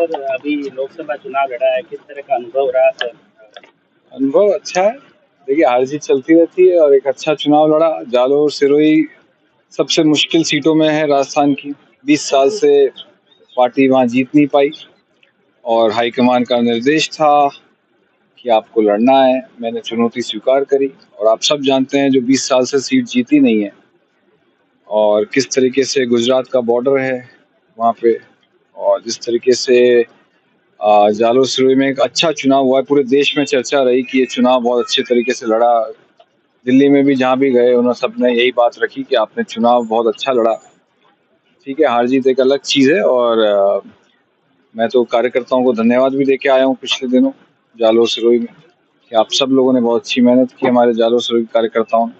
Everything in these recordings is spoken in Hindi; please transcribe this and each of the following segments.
सर, अभी लोकसभा चुनाव लड़ा है, किस तरह का अनुभव रहा सर? अनुभव अच्छा है। देखिए, हार जीत चलती रहती है और एक अच्छा चुनाव लड़ा। जालोर सिरोही सबसे मुश्किल सीटों में है राजस्थान की। 20 साल से पार्टी वहां जीत नहीं पाई और हाईकमान का निर्देश था कि आपको लड़ना है। मैंने चुनौती स्वीकार करी और आप सब जानते हैं जो 20 साल से सीट जीती नहीं है और किस तरीके से गुजरात का बॉर्डर है वहाँ पे, और जिस तरीके से जालोर सिरोही में एक अच्छा चुनाव हुआ है। पूरे देश में चर्चा रही कि ये चुनाव बहुत अच्छे तरीके से लड़ा। दिल्ली में भी जहाँ भी गए उन्होंने सबने यही बात रखी कि आपने चुनाव बहुत अच्छा लड़ा। ठीक है, हार जीत एक अलग चीज़ है और मैं तो कार्यकर्ताओं को धन्यवाद भी देके आया हूँ पिछले दिनों जालोर सिरोही में कि आप सब लोगों ने बहुत अच्छी मेहनत की। हमारे जालोर सिरोही कार्यकर्ताओं ने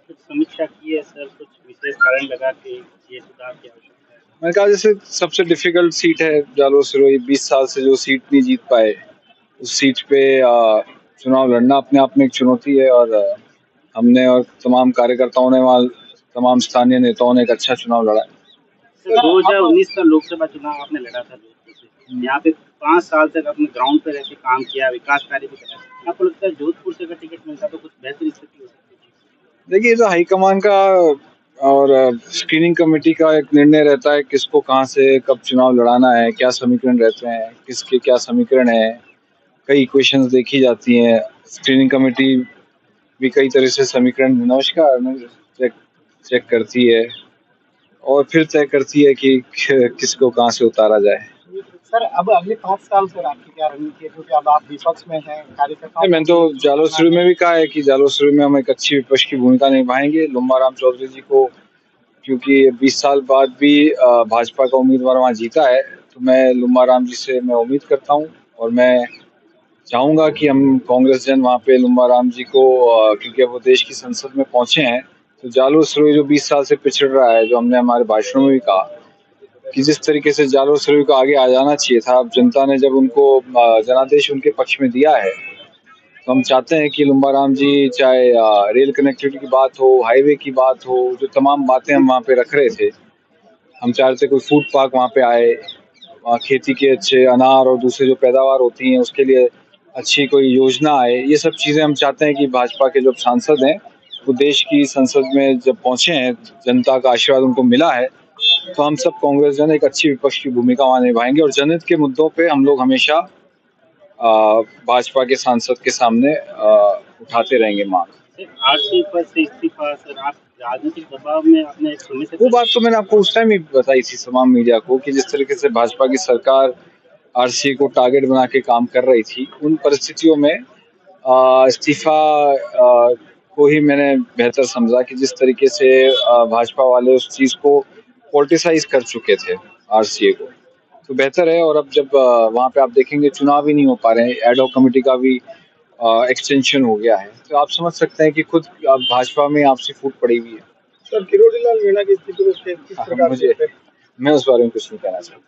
कुछ समीक्षा की है सर, कुछ विशेष कारण लगा कि ये सुधार की आवश्यकता है? मैंने कहा जैसे सबसे डिफिकल्ट सीट है जालोर सिरोही। 20 साल से जो सीट नहीं जीत पाए, उस सीट पे चुनाव लड़ना अपने आप में एक चुनौती है और हमने और तमाम कार्यकर्ताओं ने वहाँ तमाम स्थानीय नेताओं ने एक अच्छा चुनाव लड़ा है। सर, 2019 का लोकसभा चुनाव आपने लड़ा था जोधपुर से। यहाँ पे 5 साल तक आपने ग्राउंड पे रह के काम किया, विकास कार्य भी करा। आपको लगता है जोधपुर से अगर टिकट मिलता तो कुछ बेहतर स्थिति हो सकती थी? देखिए, तो हाईकमान का और स्क्रीनिंग कमेटी का एक निर्णय रहता है किसको कहाँ से कब चुनाव लड़ाना है, क्या समीकरण रहते हैं, किसके क्या समीकरण है। कई इक्वेशंस देखी जाती हैं। स्क्रीनिंग कमेटी भी कई तरह से समीकरण नमस्कार चेक चेक करती है और फिर तय करती है कि किसको कहाँ से उतारा जाए। सर, अब अगले 5 साल सर आपकी क्या रणनीति है, क्योंकि अब आप विपक्ष में हैं, कार्यकर्ताओं मैंने तो जालोर सिरोही में भी कहा है कि जालोर सिरोही में हम एक अच्छी विपक्ष की भूमिका निभाएंगे। लुम्बाराम चौधरी जी को, क्योंकि 20 साल बाद भी भाजपा का उम्मीदवार वहाँ जीता है, तो मैं लुम्बाराम जी से मैं उम्मीद करता हूँ और मैं चाहूँगा कि हम कांग्रेस जन वहाँ पे लुम्बाराम जी को, क्योंकि अब वो देश की संसद में पहुँचे हैं, तो जालोर सिरोही जो 20 साल से पिछड़ रहा है, जो हमने हमारे भाषणों में भी कहा कि जिस तरीके से जालोर सिरोही को आगे आ जाना चाहिए था, अब जनता ने जब उनको जनादेश उनके पक्ष में दिया है, तो हम चाहते हैं कि लुम्बाराम जी, चाहे रेल कनेक्टिविटी की बात हो, हाईवे की बात हो, जो तमाम बातें हम वहाँ पे रख रहे थे, हम चाह रहे थे कोई फूड पार्क वहाँ पे आए, वहाँ खेती के अच्छे अनार और दूसरे जो पैदावार होती हैं उसके लिए अच्छी कोई योजना आए। ये सब चीज़ें हम चाहते हैं कि भाजपा के जो सांसद हैं वो देश की संसद में जब पहुँचे हैं, जनता का आशीर्वाद उनको मिला है, तो हम सब कांग्रेस जन एक अच्छी विपक्ष की भूमिका वहाँ निभाएंगे और जनहित के मुद्दों पे हम लोग हमेशा भाजपा के सांसद के सामने उठाते रहेंगे मांग। आरसी पद से इस्तीफा सर, आप राजनीतिक दबाव में अपने समय से वो बात तो मैंने आपको उस टाइम ही बताई थी तमाम मीडिया को कि जिस तरीके से भाजपा की सरकार आरसीए को टारगेट बना के काम कर रही थी, उन परिस्थितियों में इस्तीफा को ही मैंने बेहतर समझा कि जिस तरीके से भाजपा वाले उस चीज़ को पॉलिटिसाइज कर चुके थे आरसीए को, तो बेहतर है। और अब जब वहाँ पे आप देखेंगे चुनाव ही नहीं हो पा रहे हैं, एड हॉक कमेटी का भी एक्सटेंशन हो गया है, तो आप समझ सकते हैं कि खुद भाजपा में आपसी फूट पड़ी हुई है। सर, किरोड़ीलाल मीणा की स्थिति को किस प्रकार मुझे मैं उस बारे में कुछ नहीं कहना चाहता।